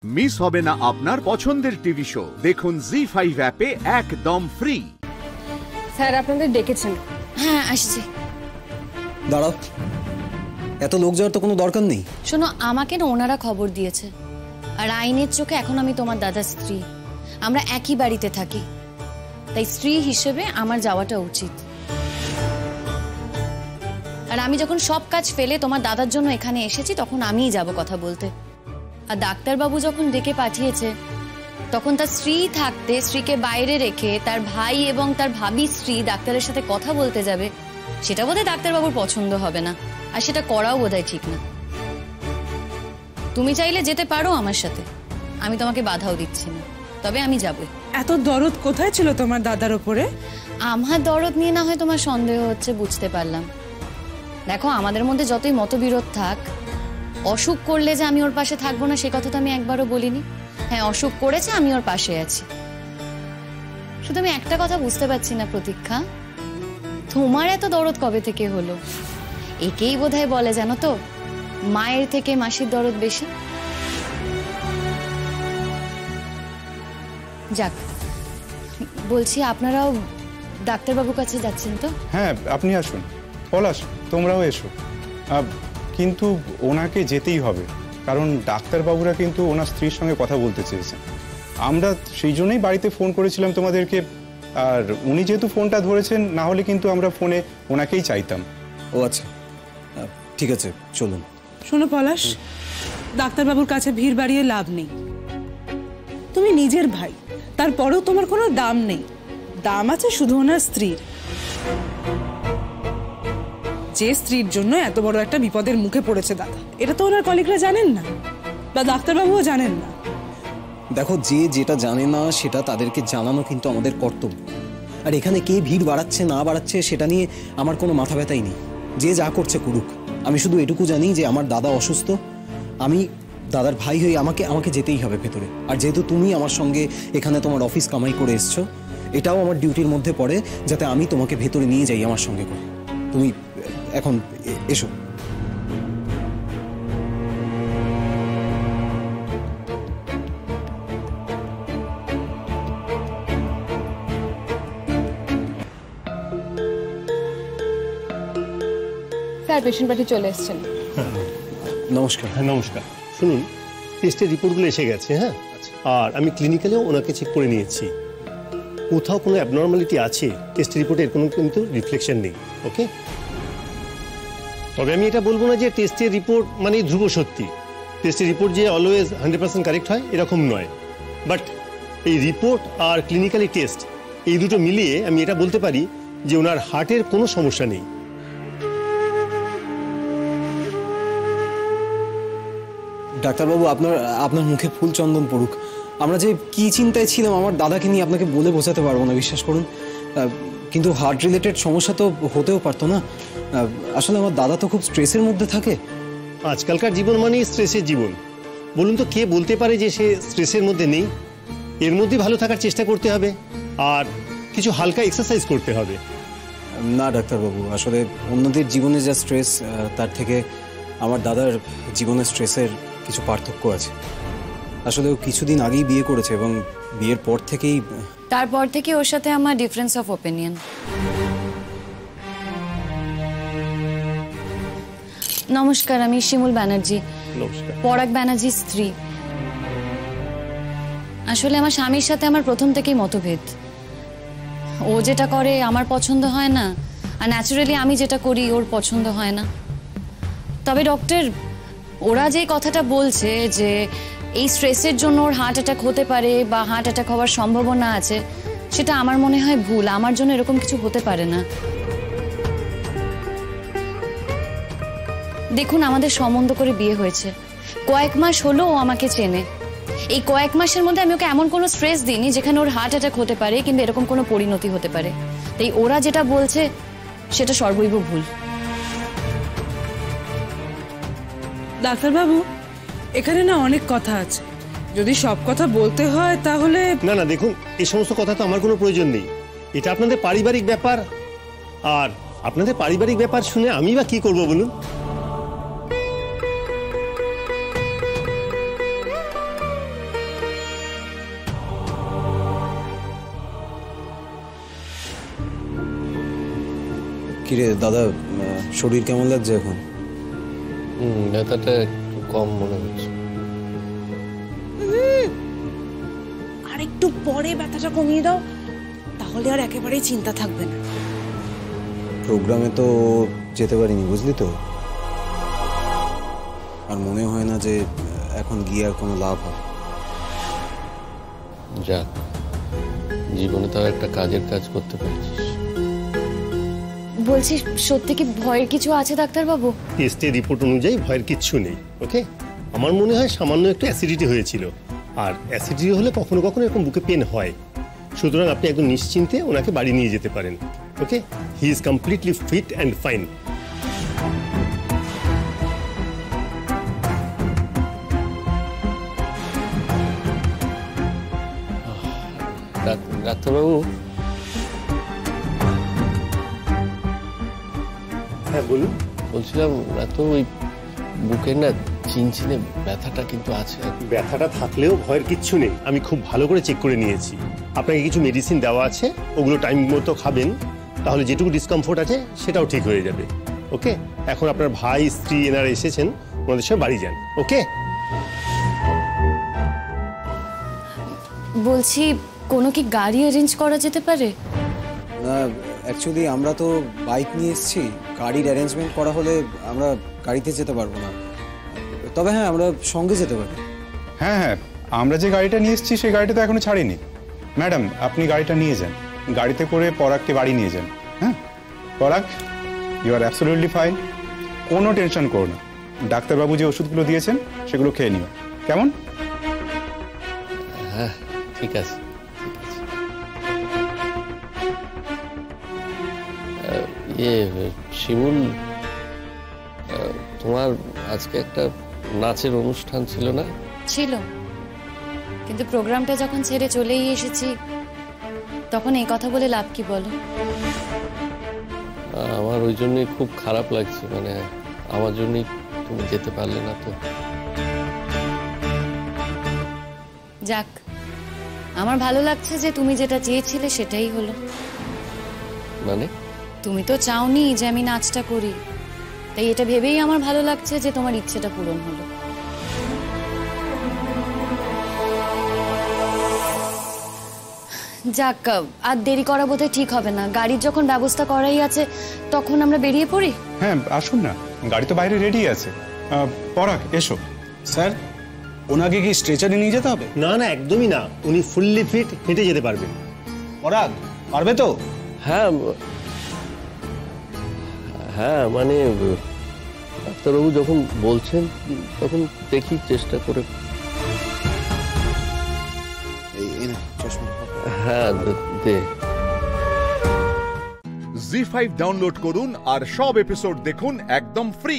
Miss হবে না আপনার পছন্দের টিভি শো। দেখুন জি5 অ্যাপে একদম ফ্রি। স্যার আপনাদের ডেকেছেন। হ্যাঁ আসছি। দাঁড়াও, এত লোক যাওয়ার তো কোনো দরকার নেই। শোনো, আমাকে না ওনারা খবর দিয়েছে, আর আইনের চোখে এখন আমি তোমার দাদার স্ত্রী, আমরা একই বাড়িতে থাকি, তাই স্ত্রী হিসেবে আমার যাওয়াটা উচিত। আর আমি যখন সব কাজ ফেলে তোমার দাদার জন্য এখানে এসেছি তখন আমিই যাব কথা বলতে। আর ডাক্তারবাবু যখন ডেকে পাঠিয়েছে তখন তার স্ত্রী থাকতে স্ত্রীকে বাইরে রেখে তার ভাই এবং তার ভাবি স্ত্রী ডাক্তারের সাথে কথা বলতে যাবে, সেটা বোধহয় ডাক্তারবাবুর পছন্দ হবে না, আর সেটা করাও বোধহয় ঠিক না। তুমি চাইলে যেতে পারো আমার সাথে, আমি তোমাকে বাধাও দিচ্ছি না, তবে আমি যাবই। এত দরদ কোথায় ছিল তোমার দাদার উপরে? আমার দরদ নিয়ে না হয় তোমার সন্দেহ হচ্ছে, বুঝতে পারলাম। দেখো, আমাদের মধ্যে যতই মতবিরোধ থাক, অসুখ করলে যে আমি ওর পাশে থাকবো না সে কথা তো আমি একবারও বলিনি। হ্যাঁ, অসুখ করেছে, আমি ওর পাশে আছি। শুধু আমি একটা কথা বুঝতে পারছি না প্রতীক্ষা, তোমার এত দরদ কবে থেকে হলো? একেই বোধহয় বলে জানো তো, মায়ের থেকে মাসির দরদ বেশি। যাক, বলছি আপনারাও ডাক্তারবাবুর কাছে যাচ্ছেন তো? হ্যাঁ, আপনি আসুন। পলাশ, তোমরাও এসো। কিন্তু ওনাকে যেতেই হবে, কারণ ডাক্তারবাবুরা কিন্তু ওনার স্ত্রীর সঙ্গে কথা বলতে চেয়েছেন। আমরা সেই জন্যই বাড়িতে ফোন করেছিলাম তোমাদেরকে, আর উনি যেহেতু ফোনটা ধরেছেন, না হলে কিন্তু আমরা ফোনে ওনাকেই চাইতাম। ও আচ্ছা, ঠিক আছে, চলুন। শোনো পলাশ, ডাক্তারবাবুর কাছে ভিড় বাড়িয়ে লাভ নেই। তুমি নিজের ভাই, তারপরেও তোমার কোনো দাম নেই। দাম আছে শুধু ওনার স্ত্রীর, যে স্ত্রীর জন্য এত বড় একটা বিপদের মুখে পড়েছে দাদা। এটা তো ওনার কলিগরা জানেন না, বা ডাক্তারবাবুও জানেন না। দেখো, যে যেটা জানে না সেটা তাদেরকে জানানো কিন্তু আমাদের কর্তব্য। আর এখানে কে ভিড় বাড়াচ্ছে না বাড়াচ্ছে সেটা নিয়ে আমার কোনো মাথা ব্যথাই নেই। যে যা করছে করুক। আমি শুধু এটুকু জানি যে আমার দাদা অসুস্থ, আমি দাদার ভাই হয়ে আমাকে যেতেই হবে ভেতরে। আর যেহেতু তুমি আমার সঙ্গে এখানে তোমার অফিস কামাই করে এসছো, এটাও আমার ডিউটির মধ্যে পড়ে যাতে আমি তোমাকে ভেতরে নিয়ে যাই আমার সঙ্গে করে। তুমি এখন এসো। স্যার, পেশেন্ট পার্টি চলে এসেছেন। নমস্কার। হ্যাঁ নমস্কার। শুনুন, টেস্টের রিপোর্টগুলো এসে গেছে। হ্যাঁ, আর আমি ক্লিনিক্যালেও ওনাকে চেক করে নিয়েছি, কোথাও কোনো অ্যাবনর্মালিটি আছে টেস্টের রিপোর্টে এর কোনো কিন্তু রিফ্লেকশন নেই। ওকে, তবে আমি এটা বলবো না যে টেস্টের রিপোর্ট মানে ধ্রুব সত্যি। টেস্টের রিপোর্ট যে অলওয়েজ 100% কারেক্ট হয় এরকম নয়, বাট এই রিপোর্ট আর ক্লিনিক্যালি টেস্ট এই দুটো মিলিয়ে আমি এটা বলতে পারি যে ওনার হার্টের কোনো সমস্যা নেই। ডাক্তারবাবু, আপনার মুখে ফুল চন্দন পড়ুক। আমরা যে কি চিন্তায় ছিলাম আমার দাদাকে নিয়ে আপনাকে বলে বোঝাতে পারবো না, বিশ্বাস করুন। কিন্তু হার্ট রিলেটেড সমস্যা তো হতেও পারতো না। আসলে আমার দাদা তো খুব স্ট্রেসের মধ্যে থাকে। আজকালকার জীবন মানেই স্ট্রেসের জীবন। বলুন তো, কে বলতে পারে যে সে স্ট্রেসের মধ্যে নেই? এর মধ্যে ভালো থাকার চেষ্টা করতে হবে, আর কিছু হালকা এক্সারসাইজ করতে হবে। না ডাক্তারবাবু, আসলে অন্যদের জীবনে যা স্ট্রেস, তার থেকে আমার দাদার জীবনের স্ট্রেসের কিছু পার্থক্য আছে। আসলে ও কিছুদিন আগেই বিয়ে করেছে এবং বিয়ের পর থেকেই তারপর থেকে ওর সাথে আমার ডিফারেন্স অফ ওপিনিয়ন। নমস্কার, আমি শিমুল ব্যানার্জি। নমস্কার। পরাগ ব্যানার্জির স্ত্রী। আসলে আমার স্বামীর সাথে আমার প্রথম থেকেই মতভেদ। ও যেটা করে আমার পছন্দ হয় না, আর ন্যাচারালি আমি যেটা করি ওর পছন্দ হয় না। তবে ডক্টর, ওরা যে কথাটা বলছে যে এই স্ট্রেসের জন্য ওর হার্ট অ্যাটাক হতে পারে বা হার্ট অ্যাটাক হওয়ার সম্ভাবনা আছে, সেটা আমার মনে হয় ভুল। আমার জন্য এরকম কিছু হতে পারে না। দেখুন, আমাদের সম্বন্ধ করে বিয়ে হয়েছে, কয়েক মাস হলো ও আমাকে চেনে। এই কয়েক মাসের মধ্যে আমি ওকে এমন কোনো স্ট্রেস দিইনি যেখানে ওর হার্ট অ্যাটাক হতে পারে কিংবা এরকম কোনো পরিণতি হতে পারে। তাই ওরা যেটা বলছে সেটা সর্বৈব ভুল। ডাক্তারবাবু, এখানে না অনেক কথা আছে, যদি সব কথা বলতে হয় তাহলে। না না, দেখুন, এই সমস্ত কথা তো আমার কোনো প্রয়োজন নেই। এটা আপনাদের পারিবারিক ব্যাপার, আর আপনাদের পারিবারিক ব্যাপার শুনে আমি বা কি করবো বলুন? কিরে দাদা, শরীর কেমন লাগছে এখন? ব্যথাটা একটু কম মনে হচ্ছে। আর একটু পরে ব্যথাটা কমিয়ে দাও, তাহলে আর একেবারেই চিন্তা থাকবে না। প্রোগ্রামে তো যেতে পারিনি, বুঝলি তো, আর মনে হয় না যে এখন গিয়ে আর কোনো লাভ হবে। যাক, জীবনে তাও একটা কাজের কাজ করতে পেরেছিস। বলছি, সত্যি কি ভয়ের কিছু আছে ডাক্তারবাবু? টেস্টের রিপোর্ট অনুযায়ী ভয়ের কিচ্ছু নেই। ওকে, আমার মনে হয় সামান্য একটু অ্যাসিডিটি হয়েছিল, আর অ্যাসিডিটি হলে কখনো কখনো এরকম বুকে পেন হয়। সুতরাং আপনি একদম নিশ্চিন্তে ওনাকে বাড়ি নিয়ে যেতে পারেন। Okay, he is completely fit and fine. ডাক্তারবাবু, হ্যাঁ বলুন। বলছিলাম এত ওই বুকের না চিনচিনে ব্যথাটা কিন্তু আছে। ব্যথাটা থাকলেও ভয়ের কিচ্ছু নেই, আমি খুব ভালো করে চেক করে নিয়েছি। আপনাকে কিছু মেডিসিন দেওয়া আছে, ওগুলো টাইম মতো খাবেন, তাহলে যেটুকু ডিসকমফোর্ট আছে সেটাও ঠিক হয়ে যাবে। ওকে, এখন আপনার ভাই, স্ত্রী এনারা এসেছেন, ওনাদের সঙ্গে বাড়ি যান। ওকে, বলছি, কোনো কি গাড়ি অ্যারেঞ্জ করা যেতে পারে? না, অ্যাকচুয়ালি আমরা তো বাইক নিয়ে এসেছি, গাড়ির অ্যারেঞ্জমেন্ট করা হলে আমরা গাড়িতে যেতে পারবো না। তবে হ্যাঁ, আমরা সঙ্গে যেতে পারি। হ্যাঁ হ্যাঁ, আমরা যে গাড়িটা নিয়ে এসেছি সেই গাড়িটা তো এখনো ছাড়িনি। ম্যাডাম, আপনি গাড়িটা নিয়ে যান, গাড়িতে করে পরাগকে বাড়ি নিয়ে যান। হ্যাঁ পরাগ, ইউ আর অ্যাবসলিউটলি ফাইন, কোনো টেনশন করো না। ডাক্তারবাবু যে ওষুধগুলো দিয়েছেন সেগুলো খেয়ে নিও, কেমন? হ্যাঁ, ঠিক আছে, ঠিক আছে। শিমুল, তোমার আজকে একটা নাচের অনুষ্ঠান ছিল না? ছিল, কিন্তু প্রোগ্রামটা যখন ছেড়ে চলেই এসেছি, তখন এই কথা বলে লাভ কি বলো? আমার ওই জন্যই খুব খারাপ লাগছে, মানে আমার জন্যই তুমি যেতে পারলে না। তো যাক, আমার ভালো লাগছে যে তুমি যেটা চেয়েছিলে সেটাই হলো। মানে তুমি তো চাওনি যে আমি নাচটা করি, তাই এটা ভেবেই আমার ভালো লাগছে যে তোমার ইচ্ছেটা পূরণ হলো। যাক, আর দেরি করা বোধহয় ঠিক হবে না। গাড়ির যখন ব্যবস্থা করাই আছে, তখন আমরা বেরিয়ে পড়ি। হ্যাঁ আসুন না, গাড়ি তো বাইরে রেডি আছে। পরাগ এসো। স্যার, ওনাকে কি স্ট্রেচারে নিয়ে যেতে হবে? না না, একদমই না, উনি ফুললি ফিট, হেঁটে যেতে পারবেন। পরাগ পারবে তো? হ্যাঁ হ্যাঁ, মানে ডাক্তারবাবু যখন বলছেন তখন দেখি চেষ্টা করে। হ্যাঁ দে। জি5 ডাউনলোড করুন আর সব এপিসোড দেখুন একদম ফ্রি।